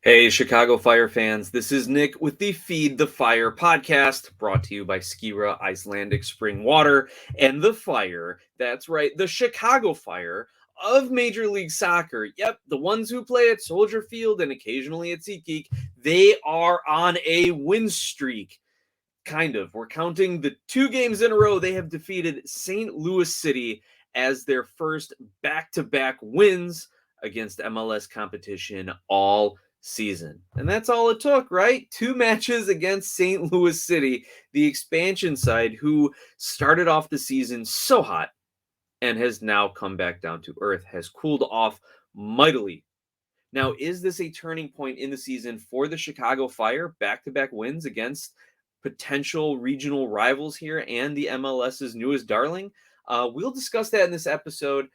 Hey, Chicago Fire fans, this is Nick with the Feed the Fire podcast, brought to you by Skyra Icelandic Spring Water and the Fire. That's right, the Chicago Fire of Major League Soccer. Yep, the ones who play at Soldier Field and occasionally at SeatGeek, they are on a win streak. Kind of. We're counting the 2 games in a row they have defeated St. Louis City as their first back-to-back wins against MLS competition all season. And that's all it took, right? 2 matches against St. Louis City, the expansion side who started off the season so hot and has now come back down to earth, has cooled off mightily. Now, is this a turning point in the season for the Chicago Fire? Back-to-back wins against potential regional rivals here and the MLS's newest darling? We'll discuss that in this episode,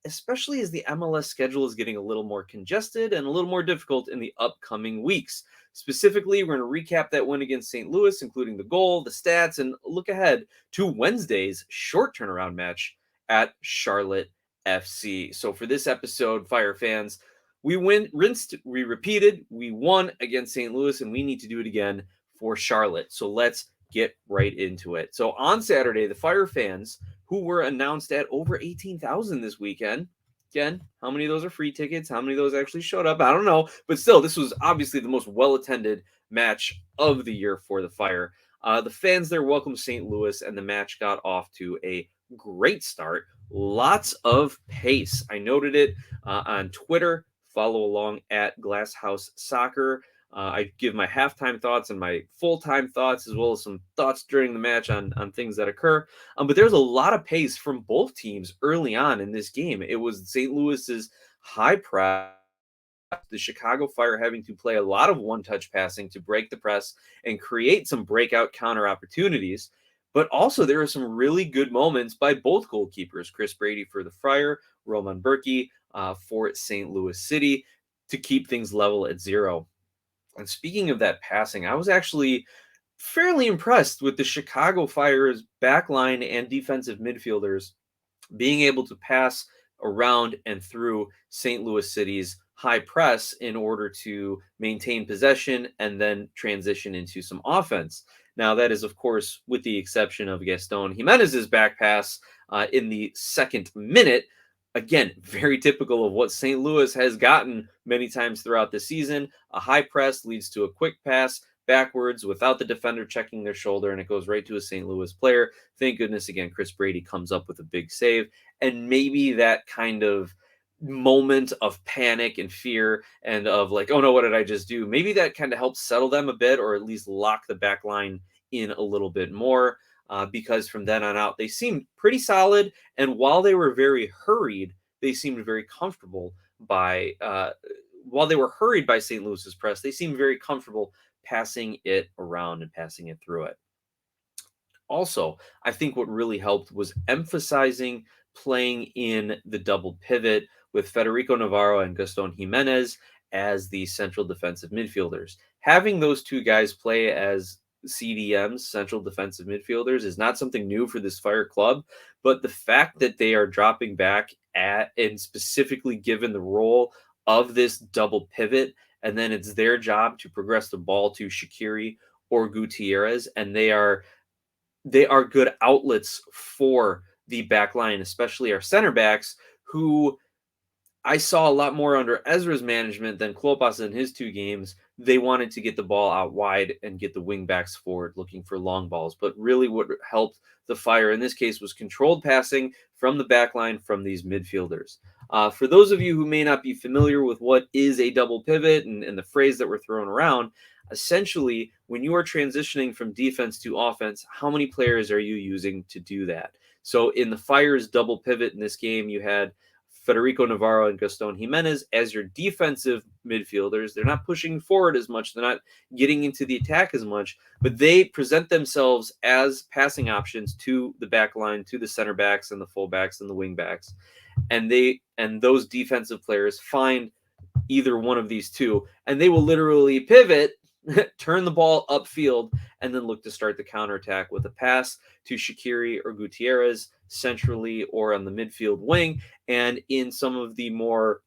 especially as the MLS schedule is getting a little more congested and a little more difficult in the upcoming weeks. Specifically, we're going to recap that win against St. Louis, including the goal, the stats, and look ahead to Wednesday's short turnaround match at Charlotte FC. So for this episode, Fire fans, we rinsed, we repeated, we won against St. Louis, and we need to do it again for Charlotte. So let's get right into it. So on Saturday, the Fire fans who were announced at over 18,000 this weekend. Again, how many of those are free tickets? How many of those actually showed up? I don't know. But still, this was obviously the most well-attended match of the year for the Fire. The fans there welcomed St. Louis, and the match got off to a great start. Lots of pace. I noted it on Twitter. Follow along at Glasshouse Soccer. I give my halftime thoughts and my full-time thoughts, as well as some thoughts during the match on things that occur. But there's a lot of pace from both teams early on in this game. It was St. Louis's high press, the Chicago Fire having to play a lot of one-touch passing to break the press and create some breakout counter opportunities. But also there are some really good moments by both goalkeepers, Chris Brady for the Fire, Roman Berkey for St. Louis City, to keep things level at 0. And speaking of that passing, I was actually fairly impressed with the Chicago Fire's backline and defensive midfielders being able to pass around and through St. Louis City's high press in order to maintain possession and then transition into some offense. Now, that is, of course, with the exception of Gaston Jimenez's back pass in the second minute. Again, very typical of what St. Louis has gotten many times throughout the season. A high press leads to a quick pass backwards without the defender checking their shoulder, and it goes right to a St. Louis player. Thank goodness, again, Chris Brady comes up with a big save. And maybe that kind of moment of panic and fear and of like, oh no, what did I just do? Maybe that kind of helps settle them a bit, or at least lock the back line in a little bit more. Because from then on out, they seemed pretty solid. And while they were very hurried, they seemed very comfortable by, while they were hurried by St. Louis's press, they seemed very comfortable passing it around and passing it through it. Also, I think what really helped was emphasizing playing in the double pivot with Federico Navarro and Gaston Jimenez as the central defensive midfielders. Having those two guys play as CDMs, central defensive midfielders, is not something new for this Fire club, but the fact that they are dropping back at and specifically given the role of this double pivot, and then it's their job to progress the ball to Shaqiri or Gutierrez, and they are good outlets for the back line, especially our center backs, who I saw a lot more under Ezra's management than Klopas in his 2 games. They wanted to get the ball out wide and get the wing backs forward looking for long balls. But really what helped the Fire in this case was controlled passing from the back line from these midfielders. For those of you who may not be familiar with what is a double pivot and the phrase that we're throwing around, essentially, when you are transitioning from defense to offense, how many players are you using to do that? So in the Fire's double pivot in this game, you had Federico Navarro and Gaston Jimenez as your defensive midfielders. They're not pushing forward as much. They're not getting into the attack as much, but they present themselves as passing options to the back line, to the center backs and the full backs and the wing backs. And those defensive players find either one of these two, and they will literally pivot, turn the ball upfield, and then look to start the counterattack with a pass to Shaqiri or Gutierrez centrally or on the midfield wing. And in some of the more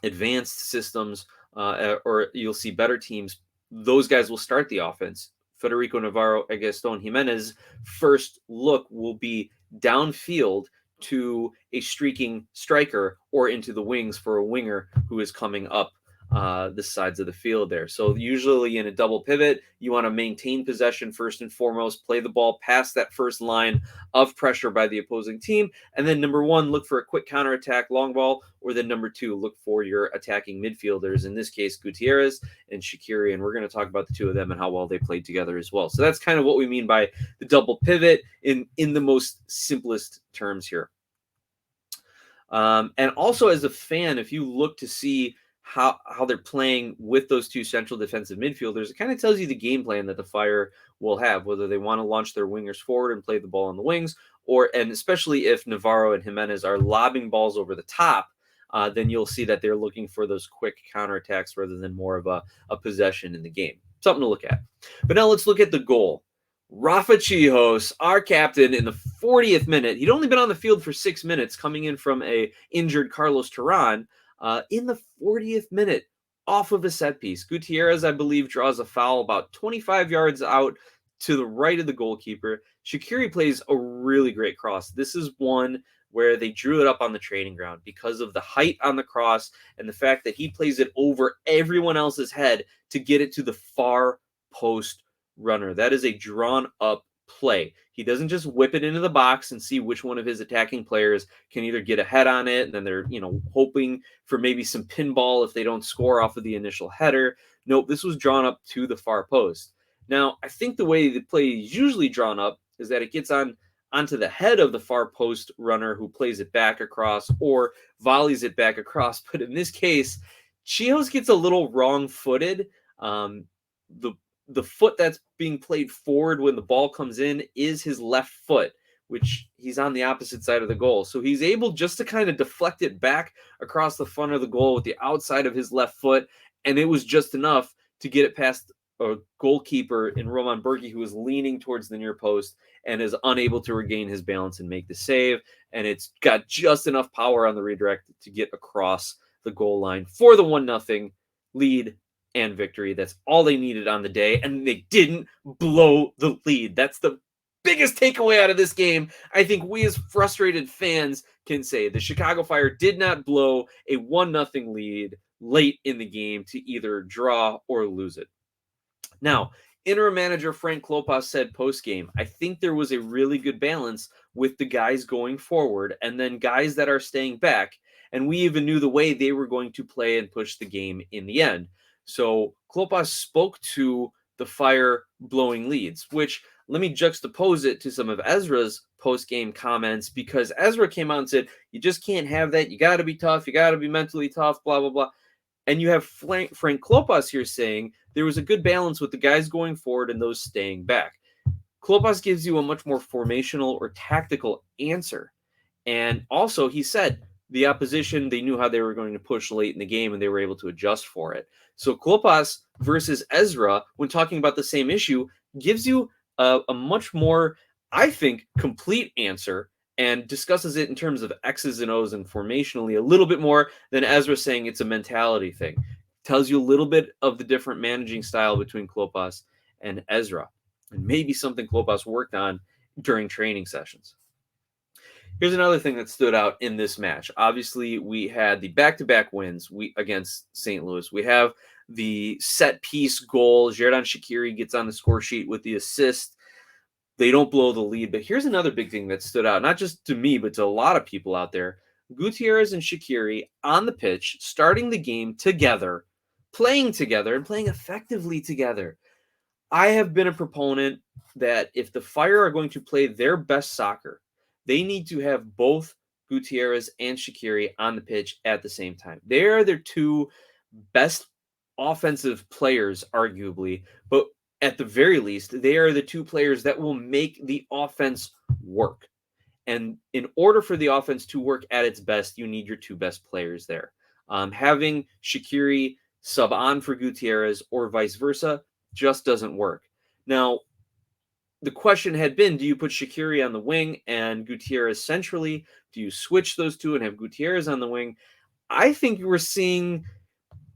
advanced systems or you'll see better teams. Those guys will start the offense. Federico Navarro, Agustin Jimenez, first look will be downfield to a streaking striker or into the wings for a winger who is coming up the sides of the field there. So usually in a double pivot, you want to maintain possession first and foremost, play the ball past that first line of pressure by the opposing team. And then number one, look for a quick counterattack long ball, or then number two, look for your attacking midfielders, in this case, Gutierrez and Shaqiri. And we're going to talk about the two of them and how well they played together as well. So that's kind of what we mean by the double pivot in the most simplest terms here. And also as a fan, if you look to see how they're playing with those two central defensive midfielders, it kind of tells you the game plan that the Fire will have, whether they want to launch their wingers forward and play the ball on the wings, and especially if Navarro and Jimenez are lobbing balls over the top, then you'll see that they're looking for those quick counterattacks rather than more of a possession in the game. Something to look at. But now let's look at the goal. Rafa Czichos, our captain, in the 40th minute. He'd only been on the field for 6 minutes, coming in from a injured Carlos Terán. In the 40th minute, off of a set piece, Gutierrez, I believe, draws a foul about 25 yards out to the right of the goalkeeper. Shaqiri plays a really great cross. This is one where they drew it up on the training ground because of the height on the cross and the fact that he plays it over everyone else's head to get it to the far post runner. That is a drawn up play. He doesn't just whip it into the box and see which one of his attacking players can either get a head on it, and then they're, hoping for maybe some pinball if they don't score off of the initial header. Nope, this was drawn up to the far post. Now, I think the way the play is usually drawn up is that it gets onto the head of the far post runner who plays it back across or volleys it back across. But in this case, Czichos gets a little wrong-footed. The foot that's being played forward when the ball comes in is his left foot, which he's on the opposite side of the goal. So he's able just to kind of deflect it back across the front of the goal with the outside of his left foot, and it was just enough to get it past a goalkeeper in Roman Berkey, who is leaning towards the near post and is unable to regain his balance and make the save. And it's got just enough power on the redirect to get across the goal line for the 1-0 lead and victory. That's all they needed on the day, and they didn't blow the lead. That's the biggest takeaway out of this game. I think we as frustrated fans can say the Chicago Fire did not blow a 1-0 lead late in the game to either draw or lose it. Now, interim manager Frank Klopas said post-game, I think there was a really good balance with the guys going forward and then guys that are staying back, and we even knew the way they were going to play and push the game in the end. So Klopas spoke to the Fire blowing leads, which let me juxtapose it to some of Ezra's post-game comments, because Ezra came out and said, you just can't have that. You got to be tough. You got to be mentally tough, blah, blah, blah. And you have Frank Klopas here saying there was a good balance with the guys going forward and those staying back. Klopas gives you a much more formational or tactical answer. And also he said the opposition, they knew how they were going to push late in the game and they were able to adjust for it. So Klopas versus Ezra, when talking about the same issue, gives you a much more, I think, complete answer and discusses it in terms of X's and O's and formationally a little bit more than Ezra saying it's a mentality thing. Tells you a little bit of the different managing style between Klopas and Ezra, and maybe something Klopas worked on during training sessions. Here's another thing that stood out in this match. Obviously, we had the back-to-back wins against St. Louis. We have the set-piece goal. Xerdan Shaqiri gets on the score sheet with the assist. They don't blow the lead. But here's another big thing that stood out, not just to me, but to a lot of people out there. Gutierrez and Shaqiri on the pitch, starting the game together, playing together, and playing effectively together. I have been a proponent that if the Fire are going to play their best soccer, they need to have both Gutierrez and Shaqiri on the pitch at the same time. They are their two best offensive players, arguably, but at the very least, they are the two players that will make the offense work. And in order for the offense to work at its best, you need your two best players there. Having Shaqiri sub on for Gutierrez or vice versa just doesn't work. Now, the question had been, do you put Shaqiri on the wing and Gutierrez centrally? Do you switch those two and have Gutierrez on the wing? I think we're seeing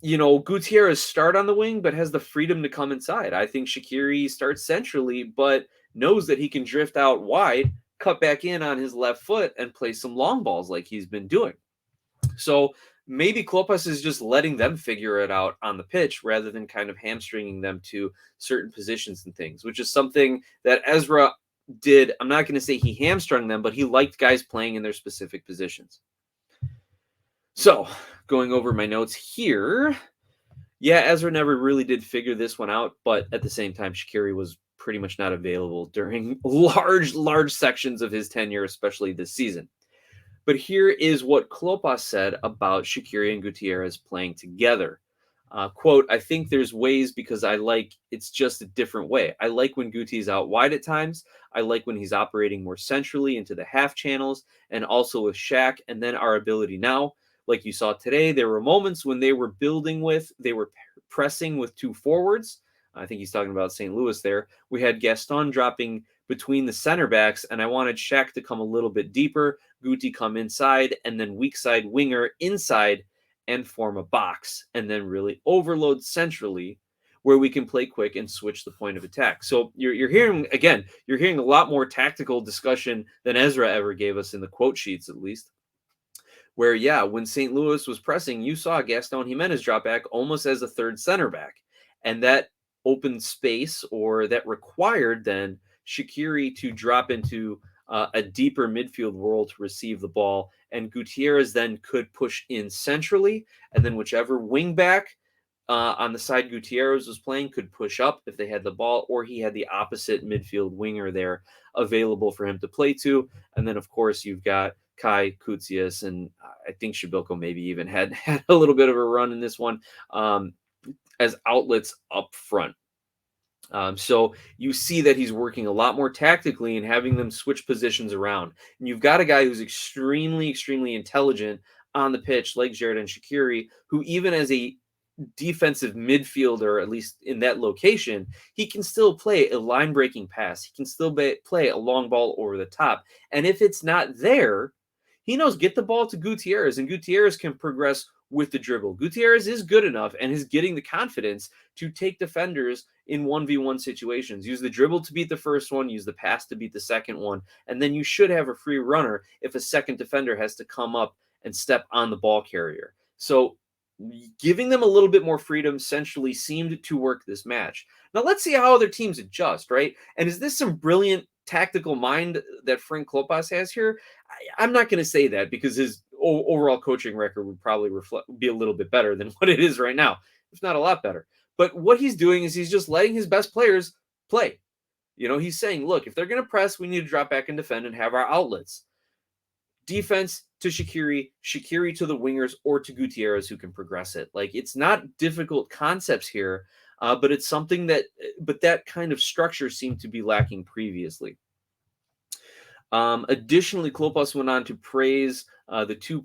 Gutierrez start on the wing, but has the freedom to come inside. I think Shaqiri starts centrally, but knows that he can drift out wide, cut back in on his left foot, and play some long balls like he's been doing. So maybe Klopas is just letting them figure it out on the pitch rather than kind of hamstringing them to certain positions and things, which is something that Ezra did. I'm not going to say he hamstrung them, but he liked guys playing in their specific positions. So going over my notes here, yeah, Ezra never really did figure this one out, but at the same time, Shaqiri was pretty much not available during large sections of his tenure, especially this season. But here is what Klopas said about Shaqiri and Gutierrez playing together. Quote, I think there's ways because it's just a different way. I like when Guti's out wide at times. I like when he's operating more centrally into the half channels and also with Shaq. And then our ability now, like you saw today, there were moments when they were pressing with two forwards. I think he's talking about St. Louis there. We had Gaston dropping between the center backs, and I wanted Shaq to come a little bit deeper, Guti come inside, and then weak side winger inside and form a box, and then really overload centrally where we can play quick and switch the point of attack. So you're hearing a lot more tactical discussion than Ezra ever gave us in the quote sheets, at least. Where, yeah, when St. Louis was pressing, you saw Gaston Jimenez drop back almost as a third center back. And that opened space, or that required then Shaqiri to drop into a deeper midfield role to receive the ball. And Gutierrez then could push in centrally. And then whichever wing back on the side Gutierrez was playing could push up if they had the ball, or he had the opposite midfield winger there available for him to play to. And then, of course, you've got Kai, Kutsias, and I think Shabilko maybe even had a little bit of a run in this one as outlets up front. So you see that he's working a lot more tactically and having them switch positions around. And you've got a guy who's extremely, extremely intelligent on the pitch, like Xerdan Shaqiri, who even as a defensive midfielder, at least in that location, he can still play a line-breaking pass. He can still play a long ball over the top. And if it's not there, he knows get the ball to Gutierrez, and Gutierrez can progress with the dribble. Gutierrez is good enough and is getting the confidence to take defenders in 1v1 situations. Use the dribble to beat the first one, use the pass to beat the second one, and then you should have a free runner if a second defender has to come up and step on the ball carrier. So giving them a little bit more freedom centrally seemed to work this match. Now let's see how other teams adjust, right? And is this some brilliant tactical mind that Frank Klopas has here? I'm not going to say that, because his overall coaching record would probably be a little bit better than what it is right now, if not a lot better. But what he's doing is he's just letting his best players play. He's saying, look, if they're going to press, we need to drop back and defend and have our outlets. Defense to Shaqiri, Shaqiri to the wingers, or to Gutierrez, who can progress it. Like, it's not difficult concepts here, but it's something that kind of structure seemed to be lacking previously. Additionally, Klopas went on to praise the two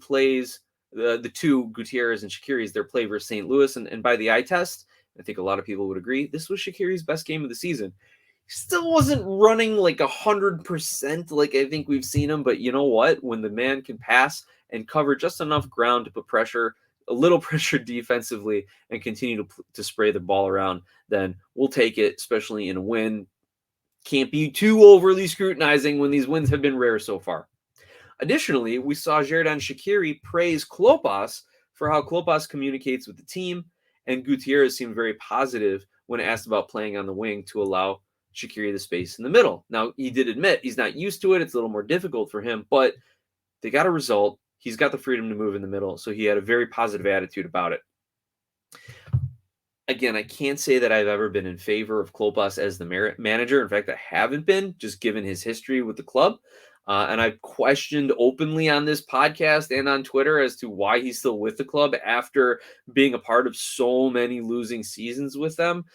Gutierrez and Shaqiri's, their play versus St. Louis, and by the eye test, I think a lot of people would agree, this was Shaqiri's best game of the season. He still wasn't running like 100% like I think we've seen him, but you know what? When the man can pass and cover just enough ground to put a little pressure defensively, and continue to spray the ball around, then we'll take it, especially in a win. Can't be too overly scrutinizing when these wins have been rare so far. Additionally, we saw Xerdan Shaqiri praise Klopas for how Klopas communicates with the team, and Gutierrez seemed very positive when asked about playing on the wing to allow Shaqiri the space in the middle. Now, he did admit he's not used to it. It's a little more difficult for him, but they got a result. He's got the freedom to move in the middle, so he had a very positive attitude about it. Again, I can't say that I've ever been in favor of Klopas as the manager. In fact, I haven't been, just given his history with the club. And I've questioned openly on this podcast and on Twitter as to why he's still with the club after being a part of so many losing seasons with them.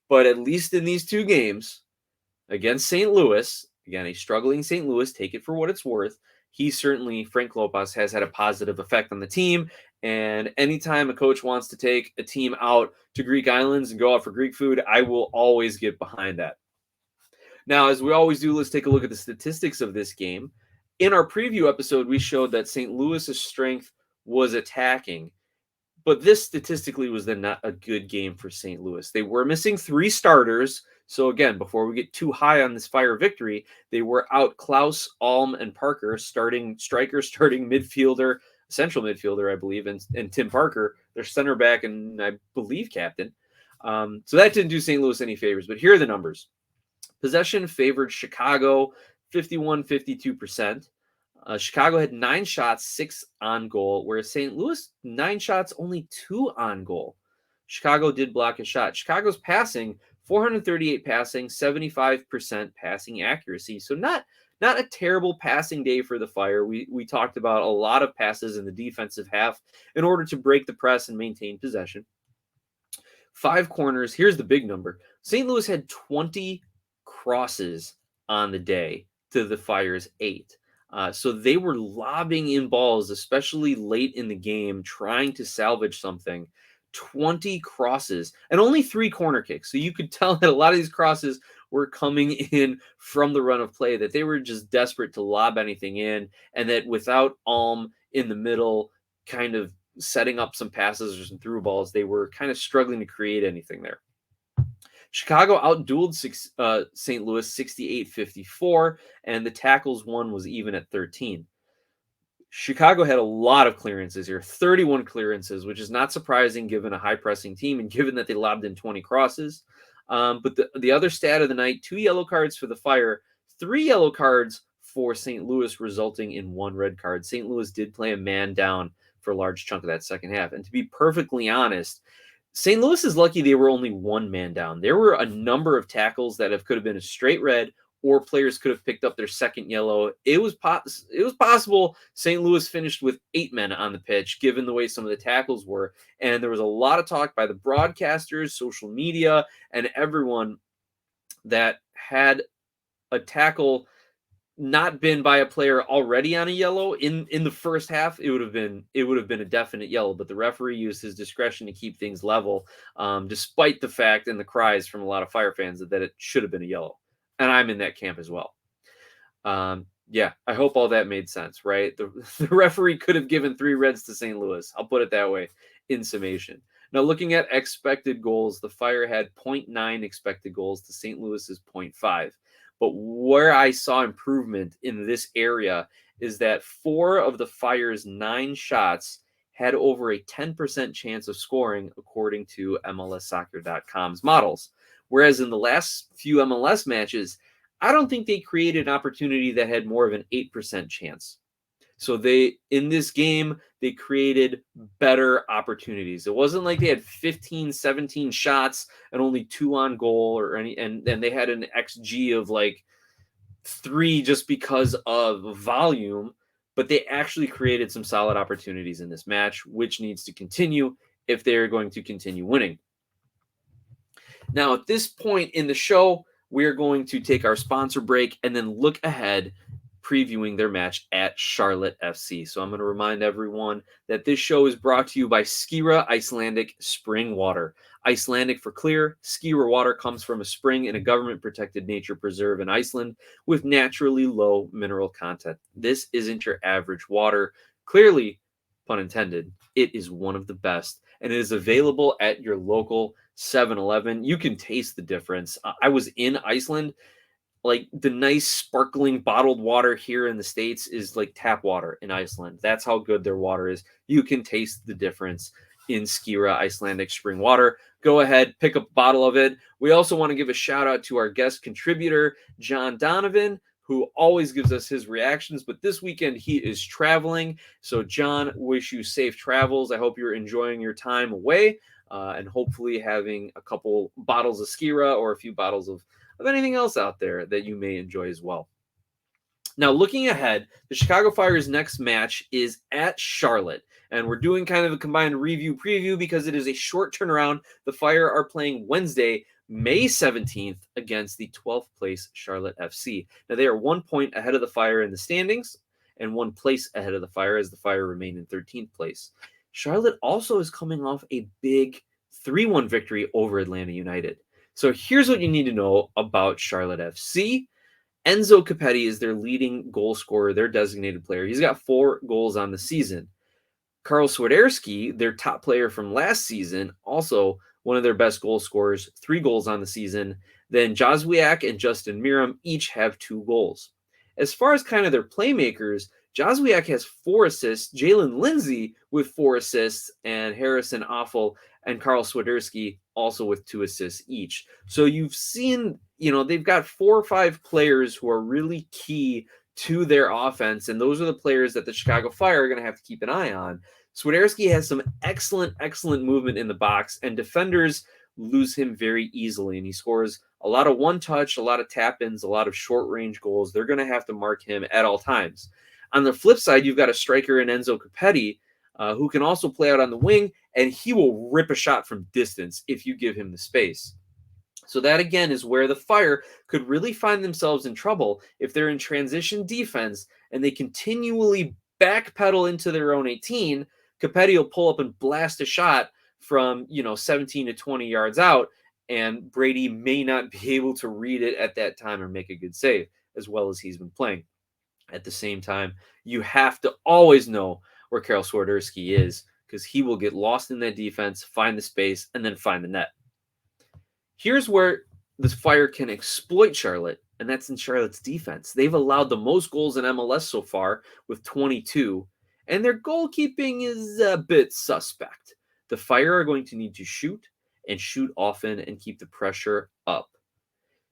But at least in these two games against St. Louis, again, a struggling St. Louis, take it for what it's worth, Frank Klopas has had a positive effect on the team. And anytime a coach wants to take a team out to Greek islands and go out for Greek food, I will always get behind that. Now, as we always do, let's take a look at the statistics of this game. In our preview episode, we showed that St. Louis's strength was attacking. But this statistically was then not a good game for St. Louis. They were missing 3 starters. So again, before we get too high on this Fire victory, they were out Klaus, Alm, and Parker, starting striker, starting midfielder, central midfielder, I believe, and Tim Parker, their center back and I believe captain. So that didn't do St. Louis any favors. But here are the numbers. Possession favored Chicago 51-52%. Chicago had 9 shots, 6 on goal, whereas St. Louis, 9 shots, only 2 on goal. Chicago did block a shot. Chicago's passing, 438 passing, 75% passing accuracy. So not a terrible passing day for the Fire. We talked about a lot of passes in the defensive half in order to break the press and maintain possession. 5 corners. Here's the big number. St. Louis had 20 crosses on the day to the Fire's 8. So they were lobbing in balls, especially late in the game, trying to salvage something. 20 crosses and only 3 corner kicks. So you could tell that a lot of these crosses were coming in from the run of play, that they were just desperate to lob anything in, and that without Alm in the middle kind of setting up some passes or some through balls, they were kind of struggling to create anything there. Chicago outdueled St. Louis 68-54, and the tackles won was even at 13. Chicago had a lot of clearances here, 31 clearances, which is not surprising given a high-pressing team and given that they lobbed in 20 crosses. But the other stat of the night, 2 yellow cards for the Fire, 3 yellow cards for St. Louis, resulting in 1 red card. St. Louis did play a man down for a large chunk of that second half. And to be perfectly honest, St. Louis is lucky they were only 1 man down. There were a number of tackles that could have been a straight red, or players could have picked up their second yellow. It was possible St. Louis finished with 8 men on the pitch, given the way some of the tackles were. And there was a lot of talk by the broadcasters, social media, and everyone that had a tackle not been by a player already on a yellow in the first half, it would have been a definite yellow. But the referee used his discretion to keep things level, despite the fact and the cries from a lot of Fire fans that it should have been a yellow. And I'm in that camp as well. Yeah, I hope all that made sense, right? The referee could have given 3 reds to St. Louis. I'll put it that way in summation. Now, looking at expected goals, the Fire had 0.9 expected goals to St. Louis's 0.5. But where I saw improvement in this area is that 4 of the Fire's 9 shots had over a 10% chance of scoring, according to MLSsoccer.com's models. Whereas in the last few MLS matches, I don't think they created an opportunity that had more of an 8% chance. So in this game, they created better opportunities. It wasn't like they had 15, 17 shots and only 2 on goal and they had an XG of like 3 just because of volume, but they actually created some solid opportunities in this match, which needs to continue if they're going to continue winning. Now, at this point in the show, we're going to take our sponsor break and then look ahead, previewing their match at Charlotte FC. So I'm going to remind everyone that this show is brought to you by Skyra Icelandic Spring Water. Icelandic for clear, Skyra water comes from a spring in a government-protected nature preserve in Iceland with naturally low mineral content. This isn't your average water. Clearly, pun intended, it is one of the best, and it is available at your local 7-Eleven. You can taste the difference. I was in Iceland. Like, the nice sparkling bottled water here in the States is like tap water in Iceland. That's how good their water is. You can taste the difference in Skyra Icelandic Spring Water. Go ahead, pick up a bottle of it. We also want to give a shout out to our guest contributor, John Donovan, who always gives us his reactions, but this weekend he is traveling. So John, wish you safe travels. I hope you're enjoying your time away and hopefully having a couple bottles of Skyra or a few bottles of anything else out there that you may enjoy as well. Now, looking ahead, the Chicago Fire's next match is at Charlotte, and we're doing kind of a combined review-preview because it is a short turnaround. The Fire are playing Wednesday, May 17th against the 12th place Charlotte FC. Now, they are 1 point ahead of the Fire in the standings and 1 place ahead of the Fire as the Fire remain in 13th place. Charlotte also is coming off a big 3-1 victory over Atlanta United. So here's what you need to know about Charlotte FC. Enzo Capetti is their leading goal scorer, their designated player. He's got 4 goals on the season. Karl Swiderski, their top player from last season, also one of their best goal scorers, 3 goals on the season. Then Jozwiak and Justin Miram each have 2 goals. As far as kind of their playmakers, Jozwiak has 4 assists, Jalen Lindsay with 4 assists, and Harrison Offel and Karl Swiderski also with 2 assists each. So you've seen, they've got 4 or 5 players who are really key to their offense, and those are the players that the Chicago Fire are going to have to keep an eye on. Swiderski has some excellent movement in the box, and defenders lose him very easily, and he scores a lot of one-touch, a lot of tap-ins, a lot of short-range goals. They're going to have to mark him at all times. On the flip side, you've got a striker in Enzo Capetti, who can also play out on the wing, and he will rip a shot from distance if you give him the space. So that, again, is where the Fire could really find themselves in trouble if they're in transition defense and they continually backpedal into their own 18. Capetti will pull up and blast a shot from, 17 to 20 yards out, and Brady may not be able to read it at that time or make a good save as well as he's been playing. At the same time, you have to always know where Karl Swiderski is, because he will get lost in that defense, find the space, and then find the net. Here's where the Fire can exploit Charlotte, and that's in Charlotte's defense. They've allowed the most goals in MLS so far with 22, and their goalkeeping is a bit suspect. The Fire are going to need to shoot and shoot often and keep the pressure up.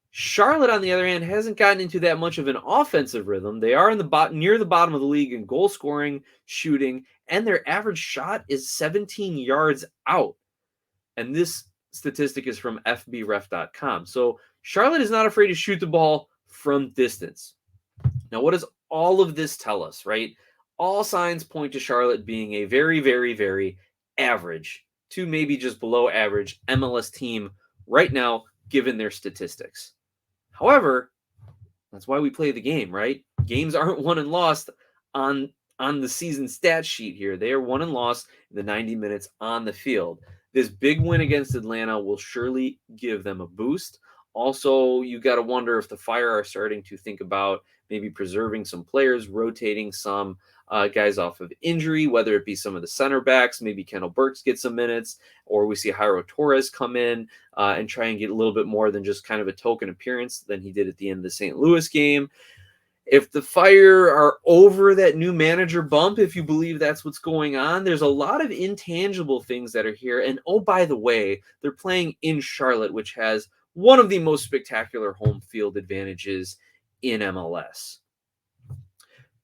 Charlotte, on the other hand, hasn't gotten into that much of an offensive rhythm. They are in the near the bottom of the league in goal scoring, shooting, and their average shot is 17 yards out. And this statistic is from fbref.com. So Charlotte is not afraid to shoot the ball from distance. Now, what does all of this tell us, right? All signs point to Charlotte being a very, very, very average to maybe just below average MLS team right now, given their statistics. However, that's why we play the game, right? Games aren't won and lost on the season stat sheet here. They are won and lost in the 90 minutes on the field. This big win against Atlanta will surely give them a boost. Also, you got to wonder if the Fire are starting to think about maybe preserving some players, rotating some guys off of injury, whether it be some of the center backs, maybe Kendall Burks gets some minutes, or we see Jairo Torres come in and try and get a little bit more than just kind of a token appearance than he did at the end of the St. Louis game. If the Fire are over that new manager bump, if you believe that's what's going on, there's a lot of intangible things that are here. And oh, by the way, they're playing in Charlotte, which has one of the most spectacular home field advantages in MLS.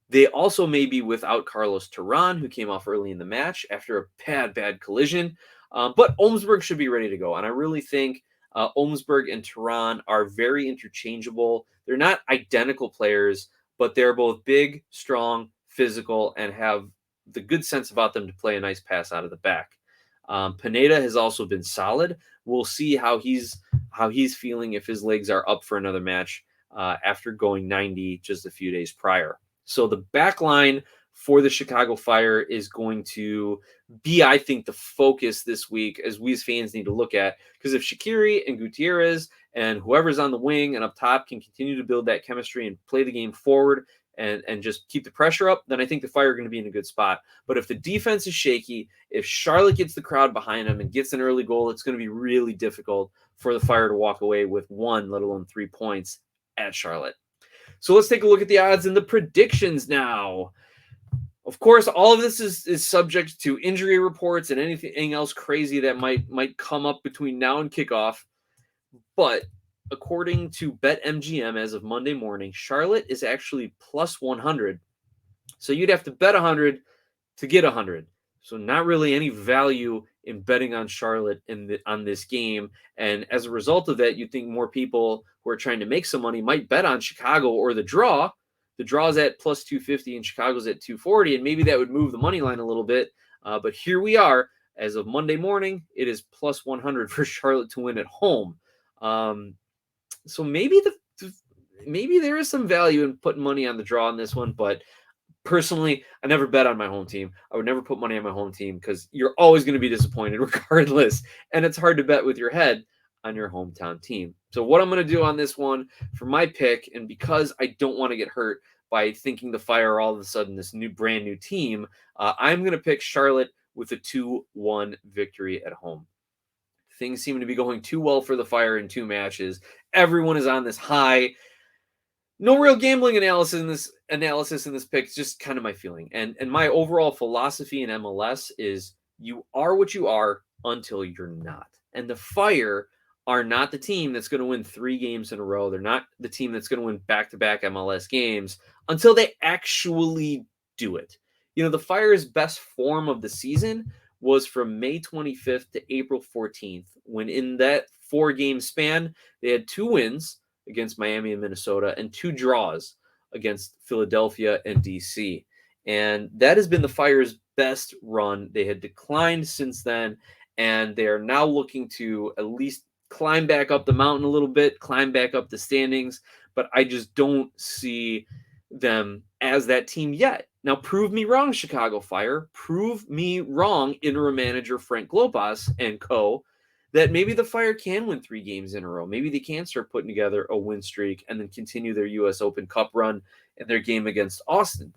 They also may be without Carlos Terán, who came off early in the match after a bad collision. But Olmsberg should be ready to go. And I really think Olmsberg and Terán are very interchangeable. They're not identical players, but they're both big, strong, physical, and have the good sense about them to play a nice pass out of the back. Pineda has also been solid. We'll see how he's feeling if his legs are up for another match after going 90 just a few days prior. So the back line for the Chicago Fire is going to be, I think, the focus this week, as we as fans need to look at. Because if Shaqiri and Gutierrez and whoever's on the wing and up top can continue to build that chemistry and play the game forward and just keep the pressure up, then I think the Fire are going to be in a good spot. But if the defense is shaky, if Charlotte gets the crowd behind them and gets an early goal, it's going to be really difficult for the Fire to walk away with 1, let alone 3 points at Charlotte. So let's take a look at the odds and the predictions now. Of course, all of this is subject to injury reports and anything else crazy that might come up between now and kickoff. But according to BetMGM as of Monday morning, Charlotte is actually plus 100. So you'd have to bet 100 to get 100. So not really any value in betting on Charlotte on this game. And as a result of that, you'd think more people who are trying to make some money might bet on Chicago or the draw. The draw is at plus 250 and Chicago's at 240, and maybe that would move the money line a little bit. But here we are. As of Monday morning, it is plus 100 for Charlotte to win at home. So maybe maybe there is some value in putting money on the draw on this one, but personally, I never bet on my home team. I would never put money on my home team because you're always going to be disappointed regardless, and it's hard to bet with your head on your hometown team. So what I'm going to do on this one for my pick, and because I don't want to get hurt by thinking the Fire are all of a sudden this brand new team. I'm going to pick Charlotte with a 2-1 victory at home. Things seem to be going too well for the Fire in 2 matches. Everyone is on this high. No real gambling analysis in this pick. It's just kind of my feeling. And my overall philosophy in MLS is you are what you are until you're not. And the Fire are not the team that's going to win 3 games in a row. They're not the team that's going to win back-to-back MLS games until they actually do it. The Fire's best form of the season was from May 25th to April 14th, when in that 4-game span, they had 2 wins against Miami and Minnesota and 2 draws against Philadelphia and DC. And that has been the Fire's best run. They had declined since then, and they are now looking to at least climb back up the mountain a little bit, climb back up the standings, but I just don't see them as that team yet. Now, prove me wrong, Chicago Fire. Prove me wrong, interim manager Frank Klopas and co., that maybe the Fire can win 3 games in a row. Maybe they can start putting together a win streak and then continue their U.S. Open Cup run and their game against Austin.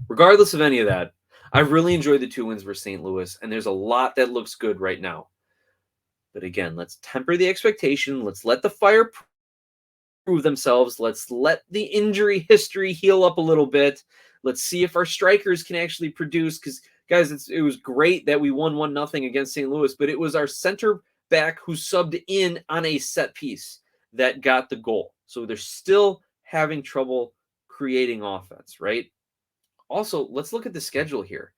Regardless of any of that, I've really enjoyed the 2 wins for St. Louis, and there's a lot that looks good right now. But again, let's temper the expectation. Let's let the Fire prove themselves. Let's let the injury history heal up a little bit. Let's see if our strikers can actually produce, because guys, it was great that we won 1-0 against St. Louis, but it was our center back who subbed in on a set piece that got the goal. So they're still having trouble creating offense, right? Also, let's look at the schedule here.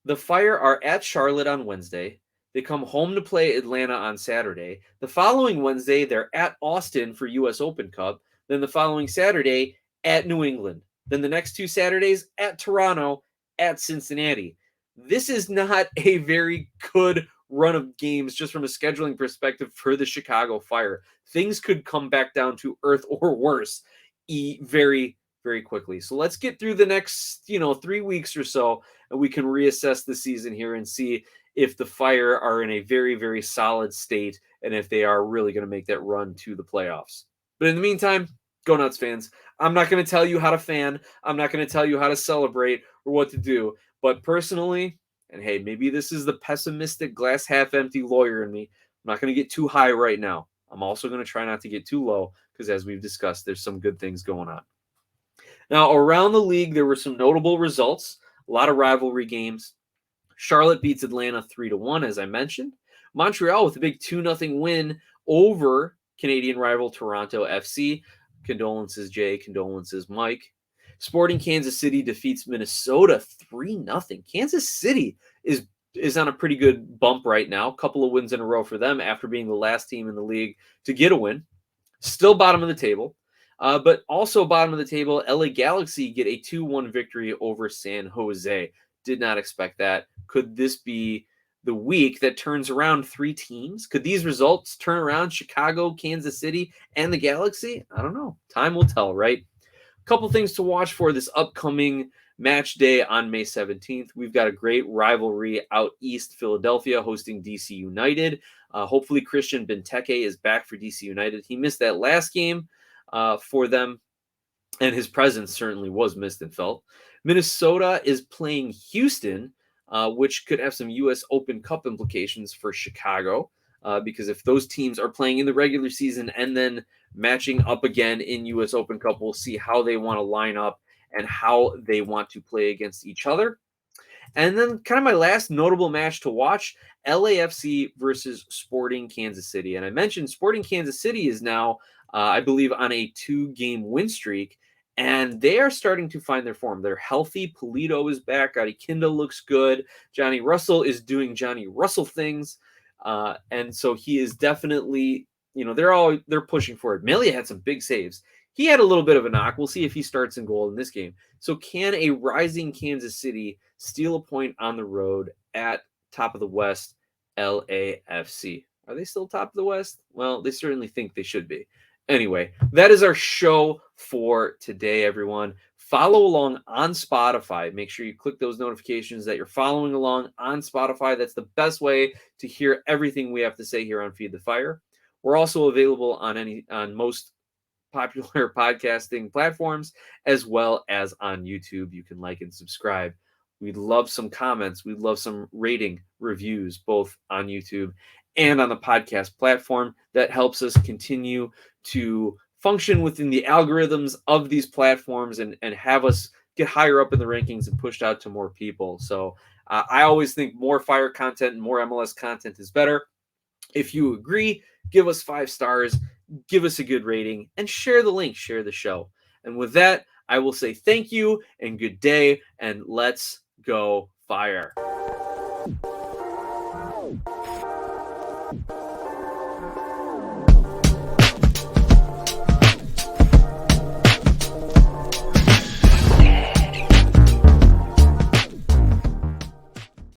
The Fire are at Charlotte on Wednesday. They come home to play Atlanta on Saturday. The following Wednesday, they're at Austin for U.S. Open Cup. Then the following Saturday, at New England. Then the next 2 Saturdays, at Toronto, at Cincinnati. This is not a very good run of games just from a scheduling perspective for the Chicago Fire. Things could come back down to earth or worse very, very quickly. So let's get through the next, 3 weeks or so, and we can reassess the season here and see if the Fire are in a very, very solid state and if they are really going to make that run to the playoffs. But in the meantime, go nuts, fans. I'm not going to tell you how to fan. I'm not going to tell you how to celebrate or what to do. But personally, and hey, maybe this is the pessimistic glass half empty lawyer in me, I'm not going to get too high right now. I'm also going to try not to get too low because, as we've discussed, there's some good things going on. Now, around the league, there were some notable results, a lot of rivalry games. Charlotte beats Atlanta 3-1, as I mentioned. Montreal with a big 2-0 win over Canadian rival Toronto FC. Condolences, Jay. Condolences, Mike. Sporting Kansas City defeats Minnesota 3-0. Kansas City is on a pretty good bump right now. A couple of wins in a row for them after being the last team in the league to get a win. Still bottom of the table. But also bottom of the table, LA Galaxy get a 2-1 victory over San Jose. Did not expect that. Could this be the week that turns around 3 teams? Could these results turn around Chicago, Kansas City, and the Galaxy? I don't know. Time will tell, right? A couple things to watch for this upcoming match day on May 17th. We've got a great rivalry out east, Philadelphia hosting DC United. Hopefully Christian Benteke is back for DC United. He missed that last game for them, and his presence certainly was missed and felt. Minnesota is playing Houston, which could have some U.S. Open Cup implications for Chicago, because if those teams are playing in the regular season and then matching up again in U.S. Open Cup, we'll see how they want to line up and how they want to play against each other. And then kind of my last notable match to watch, LAFC versus Sporting Kansas City. And I mentioned Sporting Kansas City is now, I believe, on a 2-game win streak. And they are starting to find their form. They're healthy. Polito is back. Adikinda looks good. Johnny Russell is doing Johnny Russell things. And so he is definitely, they're pushing forward. Melia had some big saves. He had a little bit of a knock. We'll see if he starts in goal in this game. So can a rising Kansas City steal a point on the road at top of the West, LAFC? Are they still top of the West? Well, they certainly think they should be. Anyway, that is our show for today, everyone. Follow along on Spotify. Make sure you click those notifications that you're following along on Spotify. That's the best way to hear everything we have to say here on Feed the Fire. We're also available on most popular podcasting platforms, as well as on YouTube. You can like and subscribe. We'd love some comments. We'd love some rating reviews, both on YouTube and on the podcast platform. That helps us continue to function within the algorithms of these platforms and have us get higher up in the rankings and pushed out to more people. So I always think more Fire content and more MLS content is better. If you agree, give us 5 stars, give us a good rating, and share the link, share the show. And with that, I will say thank you and good day, and let's go Fire.